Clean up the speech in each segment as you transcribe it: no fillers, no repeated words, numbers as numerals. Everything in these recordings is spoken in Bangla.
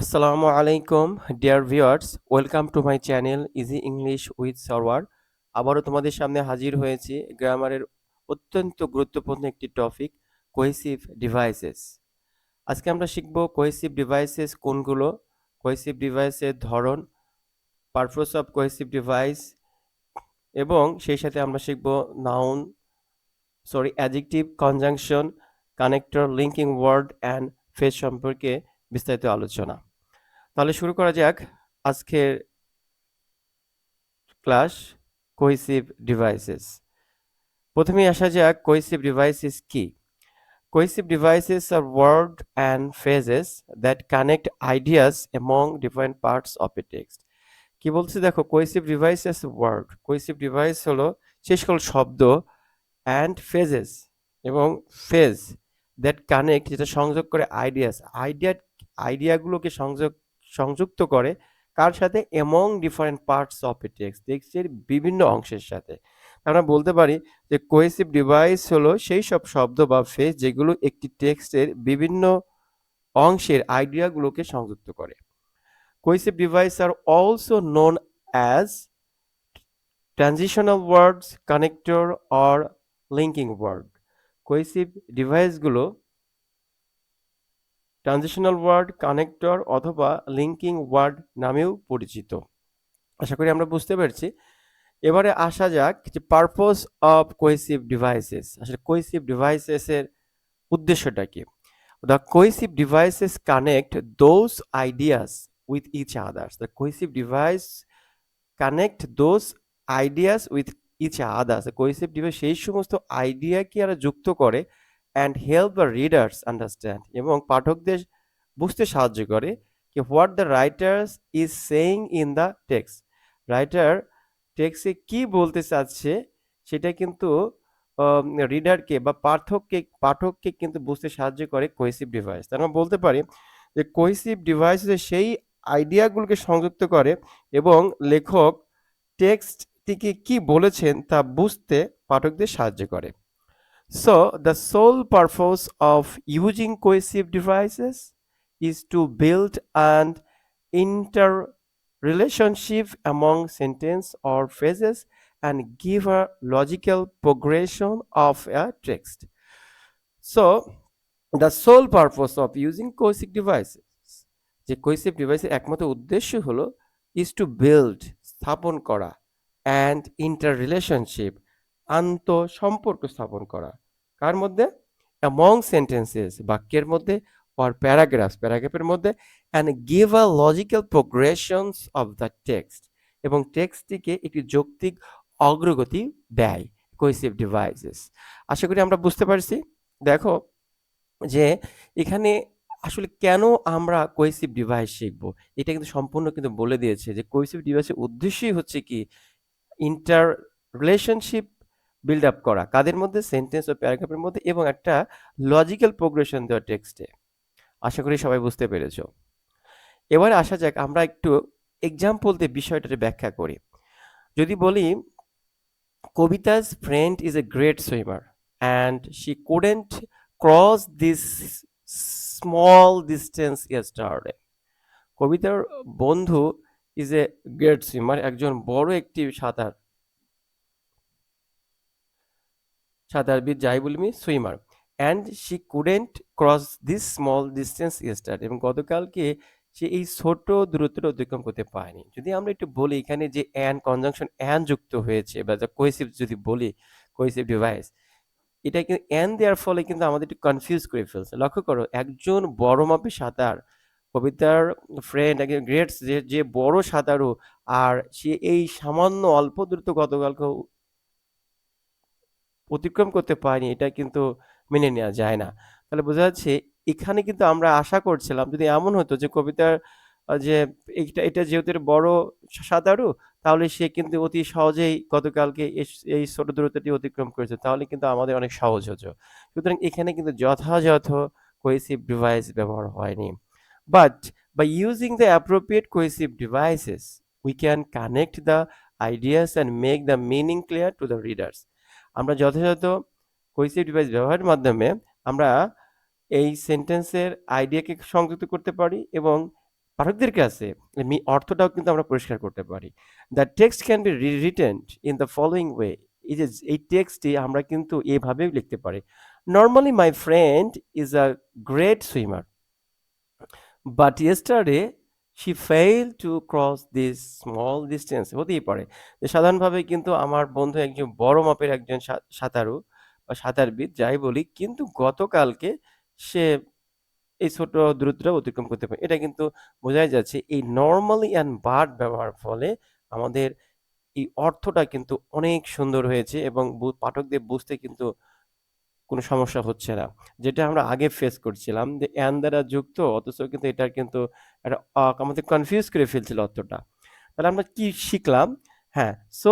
আসসালামু আলাইকুম dear viewers, welcome to my channel easy English with Sarwar. আবারও তোমাদের সামনে হাজির হয়েছি গ্রামারের অত্যন্ত গুরুত্বপূর্ণ একটি টপিক, কোহেসিভ ডিভাইসেস। আজকে আমরা শিখব কোহেসিভ ডিভাইসেস কোনগুলো, কোহেসিভ ডিভাইসের ধরন, পারপোজ অফ কোহেসিভ ডিভাইস, এবং সেই সাথে আমরা শিখব noun adjective, conjunction, connector, linking word and phrase সম্পর্কে বিস্তারিত আলোচনা। তাহলে শুরু করা যাক আজকের ক্লাস, কোহেসিভ ডিভাইসেস। প্রথমেই আসা যাক কোহেসিভ ডিভাইসেস কি। Cohesive devices are word and phrases that connect ideas among different parts of a text. কি বলছে দেখো, cohesive devices word, cohesive device হলো সেই সকল শব্দ, অ্যান্ড ফ্রেজেস এবং ফ্রেজ দ্যাট কানেক্ট, যেটা সংযোগ করে আইডিয়াস, আইডিয়াগুলোকে সংযুক্ত করে কার সাথে, among different parts of a text, টেক্সটের বিভিন্ন অংশের সাথে। আমরা বলতে পারি যে কোহেসিভ ডিভাইস হলো সেই সব শব্দ বা ফ্রেজ যেগুলো একটি টেক্সটের বিভিন্ন অংশের আইডিয়াগুলোকে সংযুক্ত করে। Cohesive device are also known as transitional words, connector or linking word. Cohesive ডিভাইসগুলো ট্রানজিশনাল ওয়ার্ড, কানেক্টর অথবা লিঙ্কিং ওয়ার্ড নামেও পরিচিত। আশা করি আমরা বুঝতে পেরেছি। এবারে আসা যাক যে পারপোজ অফ কোহেসিভ ডিভাইসেস, আসলে কোহেসিভ ডিভাইসেসের উদ্দেশ্যটা কি। The cohesive devices connect those ideas with each others. The cohesive device connect those ideas with each others. Cohesive device সেই সমস্ত আইডিয়াকে এরা যুক্ত করে, and help the readers understand, এবং পাঠকদের বুঝতে সাহায্য করে কি what the writers is saying in the text. Writer টেক্সটে কি বলতে চাচ্ছে সেটা কিন্তু রিডারকে বা পাঠককে কিন্তু বুঝতে সাহায্য করে কোহেসিভ ডিভাইস। তার আমরা বলতে পারি যে কোহেসিভ ডিভাইস সেই আইডিয়াগুলোকে সংযুক্ত করে এবং লেখক টেক্সটটিকে কি বলেছেন তা বুঝতে পাঠকদের সাহায্য করে। So, the sole purpose of using cohesive devices is to build an interrelationship among sentence or phrases and give a logical progression of a text. So, the sole purpose of using cohesive devices, যে কোহেসিভ ডিভাইসের একমাত্র উদ্দেশ্য হলো is to build, স্থাপন করা, and interrelationship, আন্তঃসম্পর্ক স্থাপন করা। কার মধ্যে? among sentences, বাক্যের মধ্যে, or paragraphs, প্যারাগ্রাফের মধ্যে, and give a logical progressions of the text, এবং টেক্সটটিকে একটি যৌক্তিক অগ্রগতি দেয় কোহেসিভ ডিভাইসেস। আশা করি আমরা বুঝতে পারছি। দেখো যে এখানে আসলে কেন আমরা কোহেসিভ ডিভাইস শিখব, এটা কিন্তু সম্পূর্ণ কিন্তু বলে দিয়েছে যে কোহেসিভ ডিভাইসের উদ্দেশ্যই হচ্ছে কি, ইন্টার রিলেশনশিপ বিল্ড আপ করা, কাদের মধ্যে, সেন্টেন্স ও প্যারাগ্রাফের মধ্যে, এবং একটা লজিক্যাল প্রোগ্রেশন দেওয়া টেক্সটে। আশা করি সবাই বুঝতে পেরেছো। এবারে আসা যাক আমরা একটু এক্সাম্পল দিয়ে বিষয়টাকে ব্যাখ্যা করি। যদি বলি কবিতা's friend is a great swimmer and she couldn't cross this small distance yesterday. কবিতার বন্ধু ইজ এ গ্রেট সুইমার, একজন বড় একটি সাঁতারবিদ, যাই বলি swimmer, and she couldn't cross this small distance yesterday, এবং গতকালকে সে এই ছোট দূরত্বটা অতিক্রম করতে পারেনি। যদি আমরা একটু বলি এখানে যে অ্যান কনজাংশন অ্যান যুক্ত হয়েছে বা কোহেসিভ যদি বলি কোহেসিভ ডিভাইস, এটা কিন্তু অ্যান দেওয়ার ফলে কিন্তু আমাদের একটু কনফিউজ করে ফেলছে। লক্ষ্য করো, একজন বড় মাপের সাঁতার, কবিতার ফ্রেন্ড একজন গ্রেট, যে বড় সাঁতারু, আর সে এই সামান্য অল্প দূরত্ব গতকালকে অতিক্রম করতে পারেনি, এটা কিন্তু মেনে নেওয়া যায় না। তাহলে বোঝা যাচ্ছে এখানে কিন্তু আমরা আশা করছিলাম যদি এমন হতো যে কবিতার যে এটা যেহেতু বড় সাঁতারু, তাহলে সে কিন্তু অতি সহজেই গতকালকে এই ছোট দূরত্বটি অতিক্রম করেছে, তাহলে কিন্তু আমাদের অনেক সহজ হতো। সুতরাং এখানে কিন্তু যথাযথ কোহেসিভ ডিভাইস ব্যবহার হয়নি। But by using the appropriate cohesive devices, we can connect the ideas and make the meaning clear to the readers. আমরা যথাযথ কোহেসিভ ডিভাইস ব্যবহারের মাধ্যমে আমরা এই সেন্টেন্সের আইডিয়াকে সংযুক্ত করতে পারি এবং পাঠকদের কাছে অর্থটাও কিন্তু আমরা পরিষ্কার করতে পারি। The text can be written in the following way. এই যে এই টেক্সটটি আমরা কিন্তু এভাবেও লিখতে পারি। Normally my friend is a great swimmer, but yesterday she fail to cross this small distance. হতেই পারে যে সাধারণভাবে কিন্তু আমার বন্ধু একজন বড় মাপের একজন সাঁতারু বা সাঁতারবিদ যাই বলি, কিন্তু গতকালকে সে এই ছোট দূরত্বটা অতিক্রম করতে পারে। এটা কিন্তু বোঝাই যাচ্ছে এই নরমালি অ্যান্ড বাট ব্যবহার ফলে আমাদের এই অর্থটা কিন্তু অনেক সুন্দর হয়েছে এবং পাঠকদের বুঝতে কিন্তু কোনো সমস্যা হচ্ছে না। যেটা আমরা আগে ফেস করছিলাম যে অ্যান দ্বারা যুক্ত, অথচ কিন্তু এটার কিন্তু একটা আমাদের কনফিউজ করে ফেলছিল অর্থটা। তাহলে আমরা কি শিখলাম? হ্যাঁ, so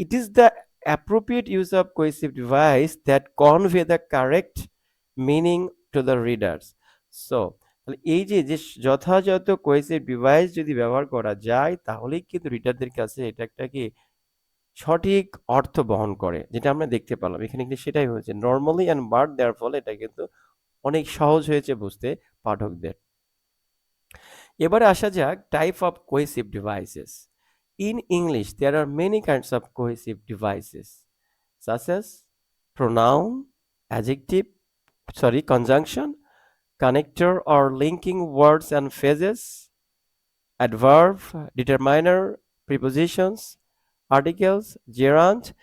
it is the appropriate use of cohesive device that convey the correct meaning to the readers. So তাহলে এই যে যথাযথ কোহেসিভ ডিভাইস যদি ব্যবহার করা যায় তাহলেই কিন্তু রিডারদের কাছে এটা একটা কি সঠিক অর্থ বহন করে, যেটা আমরা দেখতে পেলাম এখানে কিন্তু সেটাই হয়েছে। নর্মালি অ্যান্ড বাট দেওয়ার ফলে এটা কিন্তু অনেক সহজ হয়েছে বুঝতে পাঠকদের। এবারে আসা যাক type of cohesive devices. In English there are many kinds of cohesive devices such as pronoun, adjective, conjunction, connector or linking words and phrases, adverb, determiner, prepositions, articles, gerund,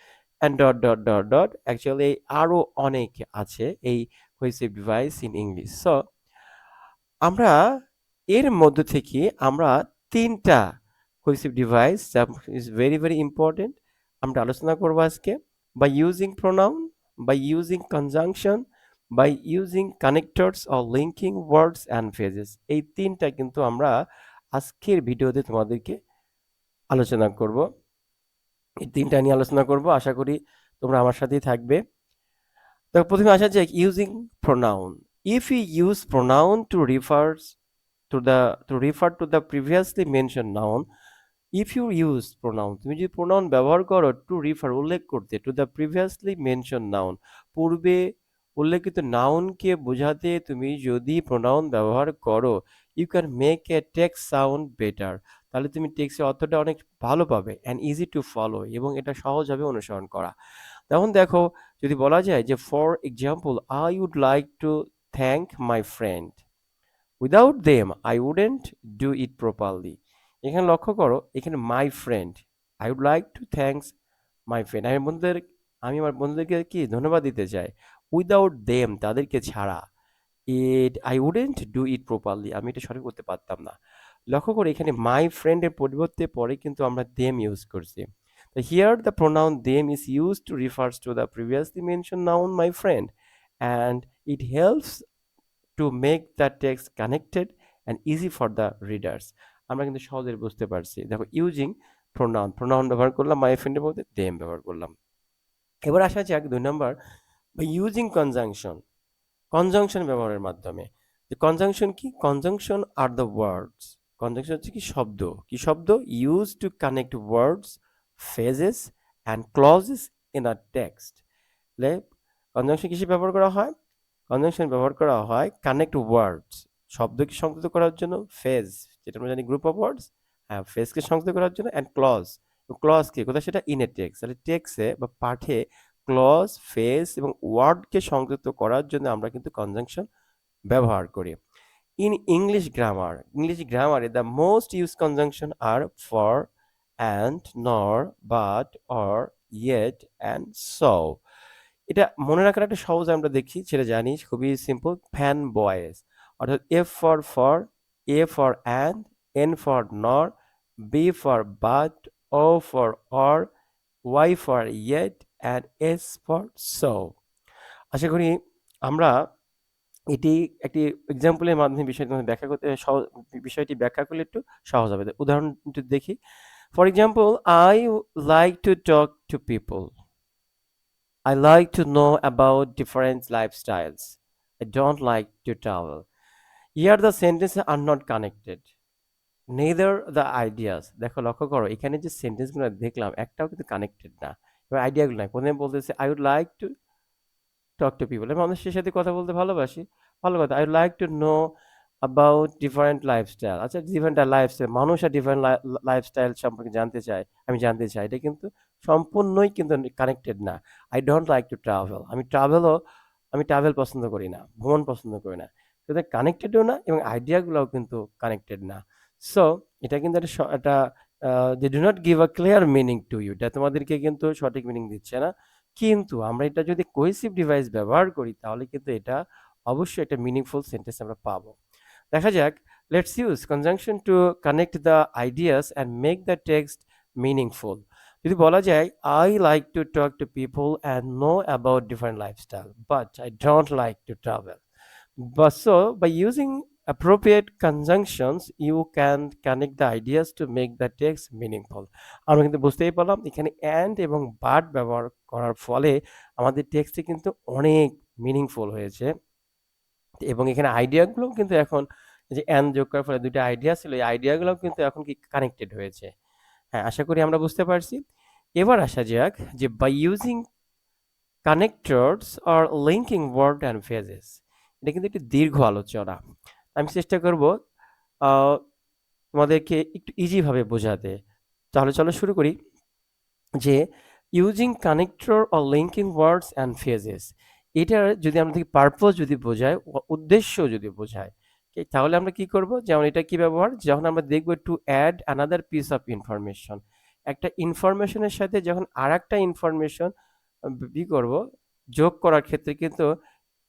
and dot dot dot dot. Actually আরো অনেক আছে এই cohesive device in English. So আমরা এর মধ্য থেকে আমরা ৩টা cohesive device যা is very very important আমরা আলোচনা করব আজকে। By using pronoun, by using conjunction, by using connectors or linking words and phrases, এই ৩টা কিন্তু আমরা আজকের ভিডিওতে তোমাদেরকে আলোচনা করব। এই ৩টা নিয়ে আলোচনা করব, আশা করি তোমরা আমার সাথেই থাকবে। তো প্রথমে আসা যাক using pronoun. If we use pronoun to refer to the previously mentioned noun, if you use pronoun, তুমি যদি pronoun ব্যবহার করো to refer উল্লেখ করতে to the previously mentioned noun, পূর্বে উল্লেখিত নাউনকে বোঝাতে তুমি যদি pronoun ব্যবহার করো, you can make a text sound better. তাহলে তুমি টেক্সটের অর্থটা অনেক ভালো পাবে and easy to follow, এবং এটা সহজ হবে অনুসরণ করা। তখন দেখো যদি বলা যায় যে for example I would like to thank my friend, without them I wouldn't do it properly. এখানে লক্ষ্য করো এখানে my friend, I would like to thanks my friend, আমি আমার বন্ধুদেরকে কি ধন্যবাদ দিতে চাই। উইদাউট দেম তাদেরকে ছাড়া, I wouldn't do it properly আমি এটা সঠিক করতে পারতাম না। লক্ষ্য করে এখানে মাই ফ্রেন্ডের পরিবর্তে পরে কিন্তু আমরা দেম ইউজ করছি। তো here the pronoun them is use to refers to the previously mention noun my friend, and it helps to make the text connected and easy for the readers. আমরা কিন্তু সহজে বুঝতে পারছি। দেখো ইউজিং প্রোনাউন ব্যবহার করলাম, মাই ফ্রেন্ডের মধ্যে দেম ব্যবহার করলাম। এবার আসা যাক 2 নম্বর বা ইউজিং কনজাংশন ব্যবহারের মাধ্যমে। যে কনজাংশন কি? Conjunction are the words, conjunction হচ্ছে কি শব্দ use to connect words, phrases and clauses in a text. Conjunction কিসে ব্যবহার করা হয়? কনজাংশন ব্যবহার করা হয় কানেক্ট ওয়ার্ডস, শব্দকে সংযুক্ত করার জন্য, ফেজ যেটা আমরা জানি গ্রুপ অফ ওয়ার্ডস, হ্যাঁ ফেজকে সংযুক্ত করার জন্য, অ্যান্ড ক্লজ কি কোথায়? সেটা ইন এ টেক্সট। তাহলে টেক্সে বা পাঠে ক্লজ, ফেজ এবং ওয়ার্ডকে সংযুক্ত করার জন্য আমরা কিন্তু কনজাংশন ব্যবহার করি। ইন ইংলিশ গ্রামারে the most use conjunction are for, and, nor, but, or, yet and so. এটা মনে রাখার একটা সহজ আমরা দেখি সেটা জানি, খুবই সিম্পল। ফ্যান বয়েজ, অর্থাৎ for, A for and, N for nor, B for but, O for or, Y for yet and S for so. আশা করি আমরা এটি একটি এক্সাম্পলের মাধ্যমে বিষয়টি ব্যাখ্যা করলে একটু সহজ হবে। উদাহরণটি দেখি। For example I like to talk to people, I like to know about different lifestyles. I don't like to travel. Here the sentences are not connected. Neither the ideas. দেখো লক্ষ্য করো এখানে যে সেন্টেন্সগুলো দেখলাম একটাও কিন্তু কানেক্টেড না। এবার আইডিয়াগুলো নাই। প্রথমে বলতেছে I would like to talk to people. আমি মানুষের সাথে কথা বলতে ভালোবাসি। ভালো কথা। I would like to know about different lifestyle। আচ্ছা, ডিফারেন্ট লাইফস্টাইল, মানুষ আর ডিফারেন্ট লাইফস্টাইল সম্পর্কে জানতে চাই, আমি জানতে চাই, এটা কিন্তু সম্পূর্ণই কিন্তু কানেক্টেড না। I don't like to travel, আমি ট্রাভেল পছন্দ করি না, ভ্রমণ পছন্দ করি না। সুতরাং কানেক্টেডও না এবং আইডিয়াগুলোও কিন্তু কানেক্টেড না। সো এটা কিন্তু একটা they do not give a clear meaning to you, এটা তোমাদেরকে কিন্তু সঠিক মিনিং দিচ্ছে না। কিন্তু আমরা এটা যদি কোহেসিভ ডিভাইস ব্যবহার করি তাহলে কিন্তু এটা অবশ্যই একটা মিনিংফুল সেন্টেন্স আমরা পাবো। দেখা যাক, let's use conjunction to connect the ideas and make the text meaningful. যদি বলা যায়, I like to talk to people and know about different lifestyle but I don't like to travel. But so, by using appropriate conjunctions, you can connect the ideas to make the text meaningful. আমরা কিন্তু বুঝতেই পারলাম এখানে and এবং but ব্যবহার করার ফলে আমাদের টেক্সটে কিন্তু অনেক মিনিংফুল হয়েছে। এবং এখানে আইডিয়াগুলো কিন্তু এখন এই যে and যোগ করার ফলে দুটো আইডিয়া ছিল, এই আইডিয়াগুলো কিন্তু এখন কি কানেক্টেড হয়েছে। হ্যাঁ, আশা করি আমরা বুঝতে পারছি। এবার আসা যাক যে by using connectors or linking word and phrases, এটা কিন্তু একটি দীর্ঘ আলোচনা। আমি চেষ্টা করব আহ, তোমাদেরকে একটু ইজিভাবে বোঝাতে। তাহলে চলো শুরু করি যে using connector or linking words and phrases, এটার যদি আমরা দেখি পারপোজ যদি বোঝায়, উদ্দেশ্য যদি বোঝায়, তাহলে আমরা কি করব, যেমন এটা কি ব্যবহার, যখন আমরা দেখব to add another piece of information, একটা ইনফরমেশনের সাথে যখন আর একটা ইনফরমেশন কি করব, যোগ করার ক্ষেত্রে কিন্তু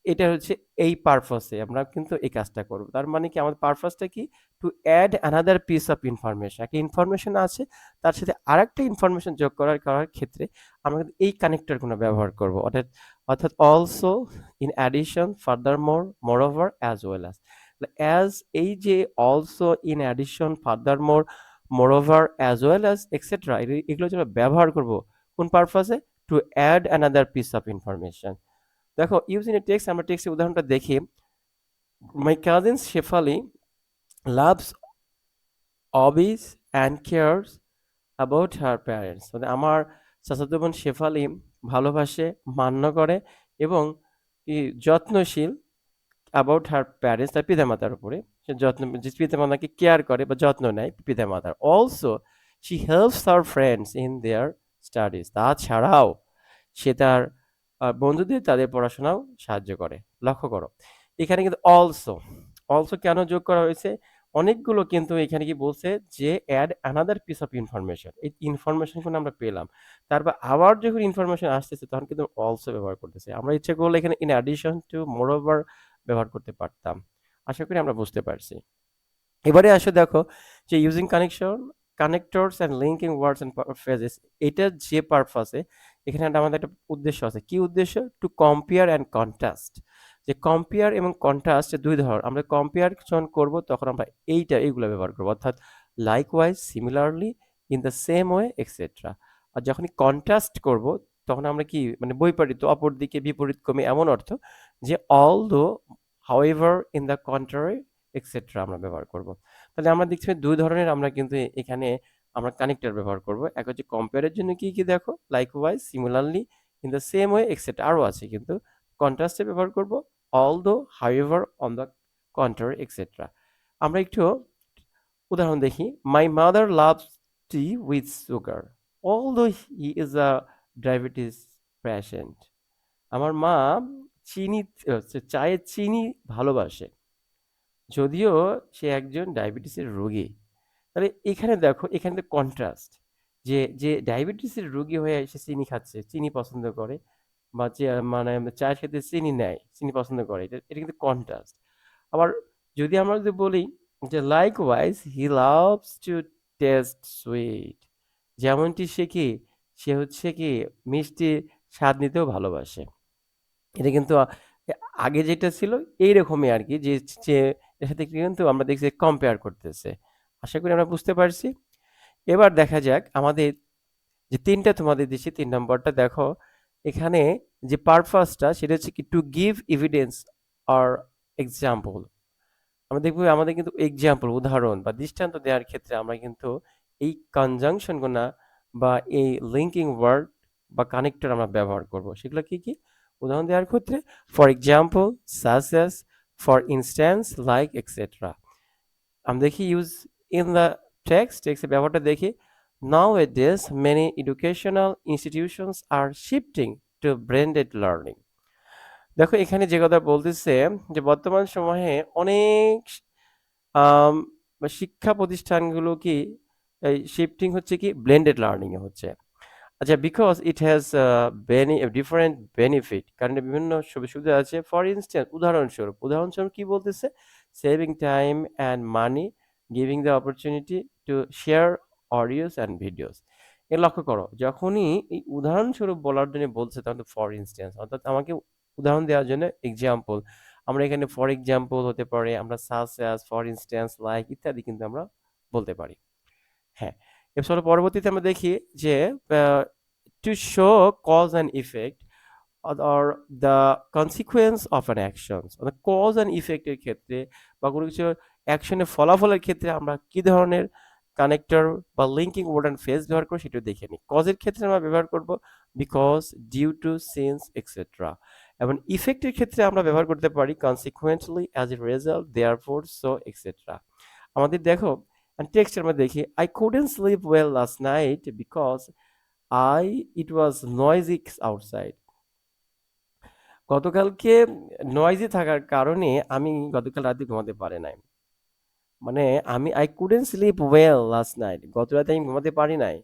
এটা হচ্ছে এই পারপাসে আমরা কিন্তু এই কাজটা করব। তার মানে কি আমাদের পারপাসটা কি, to add another piece of information, একটা ইনফরমেশন আছে তার সাথে আরেকটা ইনফরমেশন যোগ করার ক্ষেত্রে আমরা কিন্তু এই কানেক্টরগুলো ব্যবহার করব, অর্থাৎ also, in addition, furthermore, moreover, as well as, এই যে also, in addition, furthermore, moreover, as well as etcetera, এগুলো যেন ব্যবহার করব কোন পারপাসে, to add another piece of information. দেখো, ইউজিং এ টেক্সট, আমরা টেক্সটের উদাহরণটা দেখি। My cousin Shefali loves hobbies and cares about her parents, মানে আমার চাচাতো বোন শেফালি ভালোবাসে, মান্য করে এবং কি যত্নশীল অ্যাবাউট হার প্যারেন্টস, তার পিতামাতার উপরে সে যত্ন, যে পিতামাতাকে কেয়ার করে বা যত্ন নেয় পিতামাতার। Also she helps her friends in their studies, তাছাড়াও সে তার বন্ধুদের তাদের পড়াশোনাও সাহায্য করে। লক্ষ্য করো এখানে কিন্তু অলসো, অলসো কেন যোগ করা হয়েছে, অনেকগুলো কিন্তু এখানে কি বলছে যে add another piece of information, এই ইনফরমেশনগুলো আমরা পেলাম, তারপর আবার যখন ইনফরমেশন আসতেছে তখন কিন্তু অলসো ব্যবহার করতেছে। আমরা ইচ্ছে করলে এখানে in addition to, more over ব্যবহার করতে পারতাম। আশা করি আমরা বুঝতে পারছি। এবারে আসো দেখো যে using connectors and linking words and phrases, এটার যে পারপাসে এখানে আমাদের একটা উদ্দেশ্য আছে। কি উদ্দেশ্য, টু কম্পেয়ার অ্যান্ড কন্ট্রাস্ট, যে কম্পেয়ার এবং কন্ট্রাস্ট দুই ধরনের, আমরা কম্পেয়ার যখন করবো তখন আমরা এইগুলো ব্যবহার করবো, অর্থাৎ likewise, similarly, in the same way, etcetera. আর যখনই কন্ট্রাস্ট করব তখন আমরা কি, মানে বৈপরীত্য, অপর দিকে বিপরীতক্রমে, এমন অর্থ যে অল দো, however, in the contrary, etcetera আমরা ব্যবহার করব। তাহলে আমরা দেখছি দুই ধরনের আমরা কিন্তু এখানে আমরা কানেক্টর ব্যবহার করব। এক হচ্ছে কম্পেয়ারের জন্য কি কি দেখো, likewise, similarly, in the same way, etcetera, আরও আছে কিন্তু। কন্ট্রাস্টে ব্যবহার করব although, however, on the contrary, etcetera. আমরা একটু উদাহরণ দেখি। My mother loves T with sugar although he is a diabetes patient, আমার মা চিনি, চায়ে চিনি ভালোবাসে যদিও সে একজন ডায়াবেটিসের রোগী। তাহলে এখানে দেখো, এখানে তো কন্ট্রাস্ট, যে যে ডায়াবেটিসের রোগী হয়ে সে চিনি খাচ্ছে, চিনি পছন্দ করে, বা যে মানে চায়ের সাথে চিনি নেয়, চিনি পছন্দ করে, এটা এটা কিন্তু কন্ট্রাস্ট। আবার যদি আমরা যদি বলি যে likewise he loves to taste sweet, যেমনটি সে কি, সে হচ্ছে কি মিষ্টি স্বাদ নিতেও ভালোবাসে। এটা কিন্তু আগে যেটা ছিল এইরকমই আর কি, যে যে এর সাথে কিন্তু আমরা দেখছি কম্পেয়ার করতেছে। আশা করি আমরা বুঝতে পারছি। এবার দেখা যাক আমাদের যে তিনটা তোমাদের দিচ্ছি, 3 নম্বরটা দেখো। এখানে যে পারপাসটা সেটা হচ্ছে কি, টু গিভ এভিডেন্স আর এক্সাম্পল। আমরা দেখবো আমাদের কিন্তু এক্সাম্পল, উদাহরণ বা দৃষ্টান্ত দেওয়ার ক্ষেত্রে আমরা কিন্তু এই কনজাংশনগুলো বা এই লিঙ্কিং ওয়ার্ড বা কানেক্টর আমরা ব্যবহার করব। সেগুলো কি কি, উদাহরণ দেওয়ার ক্ষেত্রে, for example, such as, for instance like etcetera. আমরা দেখি ইউজ ইন দ্য টেক্সটের ব্যবহারটা দেখি। নাও এ ডেজ মেনি এডুকেশনাল ইনস্টিটিউশনস আর শিফটিং টু ব্লেন্ডেড লার্নিং। দেখো এখানে যে কথা বলতেছে যে বর্তমান সময়ে অনেক আম, শিক্ষা প্রতিষ্ঠানগুলো কি এই শিফটিং হচ্ছে কি ব্লেন্ডেড লার্নিং এ হচ্ছে। আচ্ছা, because it has different benefit, কারণ এর বিভিন্ন সুযোগ সুবিধা আছে। ফর ইনস্ট্যান্স, উদাহরণস্বরূপ কি বলতেছে, saving time and money, giving the opportunity to share audios and videos. এ লক্ষ্য করো, যখনই এই উদাহরণস্বরূপ বলার জন্য বলছে তখন ফর ইনস্ট্যান্স, অর্থাৎ আমাকে উদাহরণ দেওয়ার জন্য এক্সাম্পল। আমরা এখানে ফর এক্সাম্পল হতে পারে, আমরা such as, for instance, like ইত্যাদি কিন্তু আমরা বলতে পারি। হ্যাঁ, এর ফলে পরবর্তীতে আমরা দেখি যে to show cause and effect or the consequence of an actions, অর্থাৎ কজ অ্যান্ড ইফেক্টের ক্ষেত্রে বা কোনো কিছু অ্যাকশনের ফলাফলের ক্ষেত্রে আমরা কি ধরনের কানেক্টর বা লিঙ্কিং ওয়ার্ড অ্যান্ড ফ্রেজ ব্যবহার করবো সেটা দেখে নিই। কজের ক্ষেত্রে আমরা ব্যবহার করব because, due to, since etcetera, এবং ইফেক্টের ক্ষেত্রে আমরা ব্যবহার করতে পারি consequently, as a result, therefore, so etcetera. আমাদের দেখো টেক্সটের মধ্যে দেখি, I couldn't sleep well last night because it was noisy outside. গতকালকে নয়েজি থাকার কারণে আমি গতকাল রাতে ঘুমাতে পারি নাই। মানে I couldn't sleep well last night, গত রাতে আমি ঘুমাতে পারি নাই।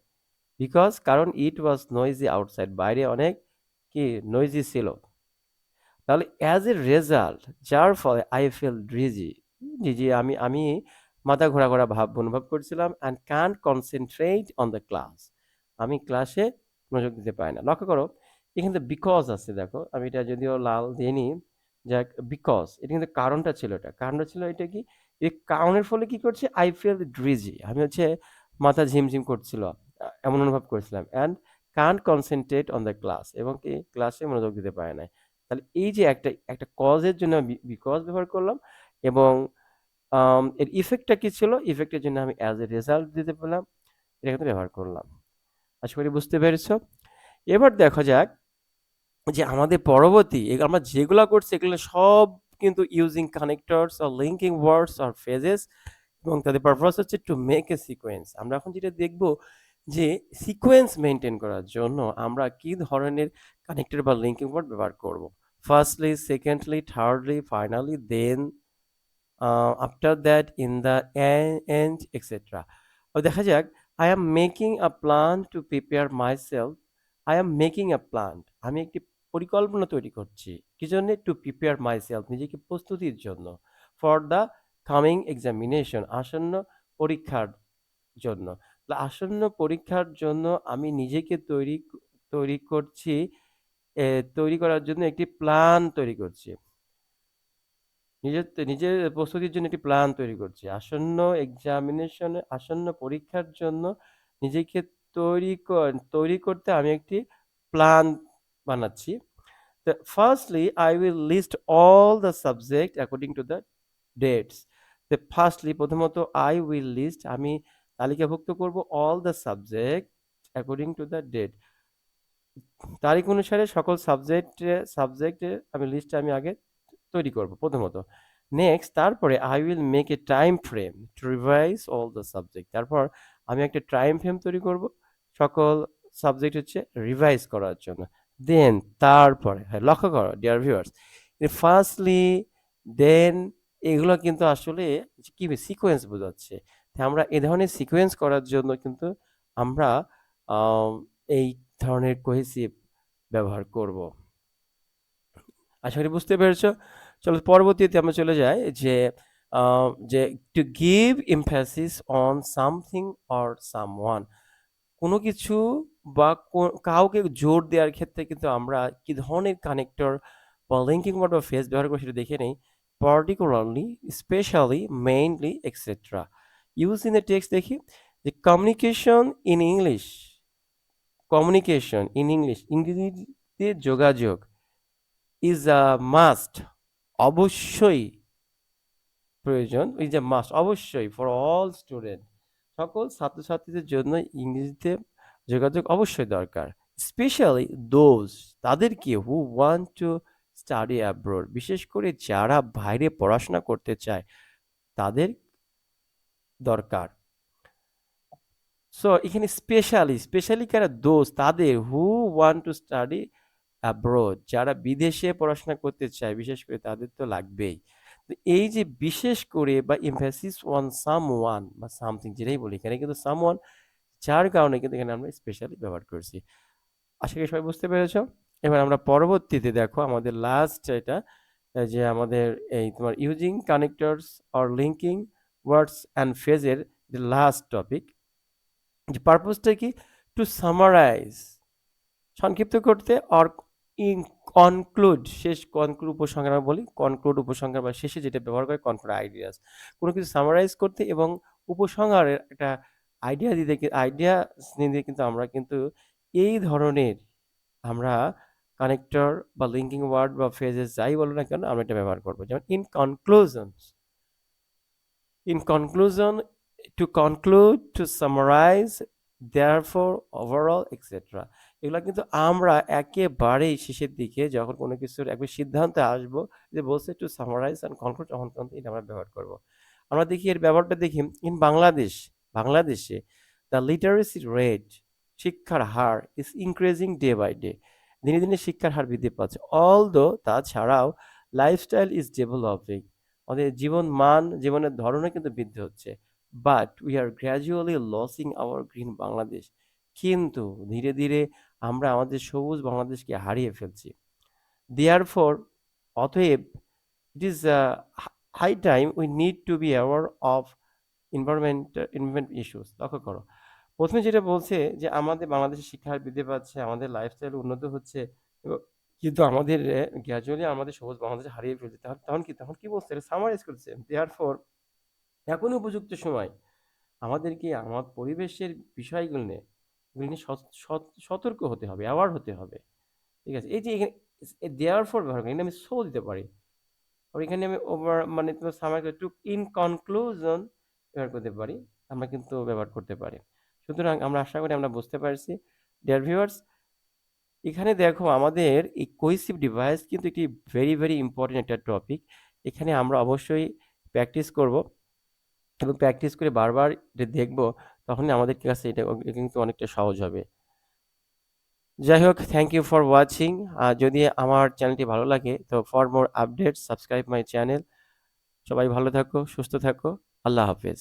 বিকজ, কারণ ইট ওয়াজ নয়েজি আউটসাইড, বাইরে অনেক কি নয়েজি ছিল। তাহলে অ্যাজ এ রেজাল্ট, যার ফলে আই ফিল ড্রিজি, জি জি আমি মাথা ঘোরা ঘোরা ভাব অনুভব করছিলাম, and can't concentrate on the class, আমি ক্লাসে মনোযোগ দিতে পারি না। লক্ষ্য করো এখানে বিকজ আছে, দেখো আমি এটা যদিও লাল দিইনি, যাক বিকজ এটা কিন্তু কারণটা ছিল, এটা কি, এই কারণের ফলে কি করছে, আই ফিল ড্রিজি, আমি হচ্ছে মাথা ঝিমঝিম করছিল, এমন অনুভব করছিলাম, and can't concentrate on the class, এবং কি ক্লাসে মনোযোগ দিতে পারে না। তাহলে এই যে একটা একটা কজের জন্য আমি বিকজ ব্যবহার করলাম, এবং এর ইফেক্টটা কি ছিল, ইফেক্টের জন্য আমি অ্যাজ এ রেজাল্ট দিতে পেলাম, এটা কিন্তু ব্যবহার করলাম। আশা করি বুঝতে পেরেছ। এবার দেখা যাক যে আমাদের পরবর্তী আমরা যেগুলা করছি এগুলো সব কিন্তু ইউজিং কানেক্টরস আর লিঙ্কিং ওয়ার্ডস আর ফ্রেজেস, এবং তাদের পারপাস হচ্ছে টু মেক এ সিকোয়েন্স। আমরা এখন যেটা দেখব যে সিকোয়েন্স মেনটেন করার জন্য আমরা কি ধরনের কানেক্টর বা লিঙ্কিং ওয়ার্ড ব্যবহার করব। Firstly, secondly, thirdly, finally, then, after that, in the end, etcetera. দেখা যাক, I am making a plan to prepare myself. I am making a plan, আমি একটি পরিকল্পনা তৈরি করছি, কি জন্য, টু প্রিপেয়ার মাই সেলফ, নিজেকে প্রস্তুতির জন্য, ফর দ্য কামিং এক্সামিনেশন, আসন্ন পরীক্ষার জন্য। আসন্ন পরীক্ষার জন্য আমি নিজেকে তৈরি করছি, তৈরি করার জন্য একটি প্ল্যান তৈরি করছি, নিজের প্রস্তুতির জন্য একটি প্ল্যান তৈরি করছি, আসন্ন এক্সামিনেশনে, আসন্ন পরীক্ষার জন্য নিজেকে তৈরি করতে আমি একটি প্ল্যান বানাচ্ছি। Firstly I will list all the subject according to the dates. Firstly প্রথমত আই উইল লিস্ট, আমি তালিকাভুক্ত করব, all the subject according to the date, তারিখ অনুসারে সকল সাবজেক্টে আমি লিস্টটা আমি আগে তৈরি করব প্রথমত। নেক্সট, তারপরে I will make a time frame two revise all the subject, তারপর আমি একটা টাইম ফ্রেম তৈরি করব সকল সাবজেক্ট হচ্ছে রিভাইজ করার জন্য। দেন, তারপরে, হ্যাঁ লক্ষ্য করো ডিয়ার ভিউয়ার্স, ফার্স্টলি, দেন, এগুলো কিন্তু আসলে কি সিকোয়েন্স বোঝাচ্ছে। তাই আমরা এ ধরনের সিকোয়েন্স করার জন্য কিন্তু আমরা আম, এই ধরনের কোহেসিভ ব্যবহার করব। আশা করি বুঝতে পেরেছো। চলো পরবর্তীতে আমরা চলে যাই যে to give emphasis on something or someone, কোনো কিছু বা কাউকে জোর দেওয়ার ক্ষেত্রে কিন্তু আমরা কি ধরনের কানেক্টর বা লিঙ্কিং ওয়ার্ড বা ফ্রেজ ব্যবহার করি সেটা দেখে নেই। Particularly, specially, mainly, etcetera. Use in the text দেখি যে কমিউনিকেশন ইন ইংলিশ, ইংরেজিতে যোগাযোগ, ইজ আ মাস্ট, অবশ্যই প্রয়োজন, ইজ আ মাস্ট অবশ্যই, ফর অল স্টুডেন্ট, সকল ছাত্রছাত্রীদের জন্য ইংরেজিতে যোগাযোগ অবশ্যই দরকার। স্পেশালি দোজ, তাদেরকে, who want to study abroad, বিশেষ করে যারা বাইরে পড়াশোনা করতে চায় তাদের দরকার। সো এখানে স্পেশালি কারা, দোজ তাদের who want to study abroad, যারা বিদেশে পড়াশোনা করতে চায় বিশেষ করে তাদের তো লাগবেই। তো এই যে বিশেষ করে বা এমফ্যাসিস অন সামওয়ান বা সামথিং যেটাই বলি, এখানে কিন্তু সামওয়ান, যার কারণে কিন্তু এখানে আমরা স্পেশালি ব্যবহার করছি। আশা করি সবাই বুঝতে পেরেছো। এবার আমরা পরবর্তীতে দেখো আমাদের লাস্ট এটা, যে আমাদের এই তোমার using connectors or linking words and ফ্রেজের যে লাস্ট টপিক, যে পারপোজটা কি, টু সামারাইজ, সংক্ষিপ্ত করতে, অর ইন কনক্লুড, শেষ কনক্লুড উপসংহার আমরা বলি, কনক্লুড উপসংহার বা শেষে যেটা ব্যবহার করে কনক্লুড আইডিয়াস, কোনো কিছু সামারাইজ করতে এবং উপসংহারের একটা আইডিয়া দিতে, আইডিয়া নিতে কিন্তু আমরা কিন্তু এই ধরনের আমরা কানেক্টর বা লিঙ্কিং ওয়ার্ড বা ফ্রেজেস যাই বলো না কেন আমরা এটা ব্যবহার করবো। যেমন in conclusion, to conclude, to summarize, therefore, overall, etc. এগুলা কিন্তু আমরা একেবারেই শেষের দিকে যখন কোনো কিছুর একবার সিদ্ধান্তে আসবো, যে বলছে টু সামারাইজ অ্যান্ড কনক্লুড, তখন কিন্তু এটা আমরা ব্যবহার করব। আমরা দেখি এর ব্যবহারটা দেখি, ইন বাংলাদেশে দ্য লিটারেসি রেট, শিক্ষার হার, is increasing day by day, দিনে দিনে শিক্ষার হার বৃদ্ধি পাচ্ছে। অলদো, তাছাড়াও, লাইফস্টাইল ইজ ডেভেলপিং, আমাদের জীবনের ধরনও কিন্তু বৃদ্ধি হচ্ছে। But we are gradually losing our green Bangladesh, কিন্তু ধীরে ধীরে আমরা আমাদের সবুজ বাংলাদেশকে হারিয়ে ফেলছি। দেয়ারফর, অতএব, it is high time we need to be aware of environment issues. লক্ষ্য করো, প্রথমে যেটা বলছে যে আমাদের বাংলাদেশের শিক্ষার বৃদ্ধি পাচ্ছে, আমাদের লাইফস্টাইল উন্নত হচ্ছে, কিন্তু আমাদের গ্র্যাজুয়ালি আমাদের সবুজ বাংলাদেশ হারিয়ে ফেলছে। তখন কি বলছে, সামারাইজ করছে, দেয়ারফর, এখন উপযুক্ত সময় আমাদেরকে আমার পরিবেশের বিষয়গুলো নিয়ে সতর্ক হতে হবে, অ্যাওয়ার হতে হবে। ঠিক আছে, এই যে এখানে দেয়ার ফর ব্যবহার করি, এখানে আমি সো দিতে পারি, আর এখানে আমি ওভার মানে তোমার সামার টু ইন কনক্লুশন ব্যবহার করতে পারি, আমরা কিন্তু ব্যবহার করতে পারি। সুতরাং আমরা আশা করি আমরা বুঝতে পারছি। ডিয়ার ভিউয়ার্স, এখানে দেখো আমাদের এই কোহেসিভ ডিভাইস কিন্তু একটি ভেরি ভেরি ইম্পর্টেন্ট একটা টপিক। এখানে আমরা অবশ্যই প্র্যাকটিস করব, এবং প্র্যাকটিস করে বারবার এটা দেখবো, তখনই আমাদের কাছে এটা কিন্তু অনেকটা সহজ হবে। যাই হোক, থ্যাংক ইউ ফর ওয়াচিং। যদি আমার চ্যানেলটি ভালো লাগে তো for more update subscribe my channel. সবাই ভালো থাকো, সুস্থ থাকো, আল্লাহ হাফেজ।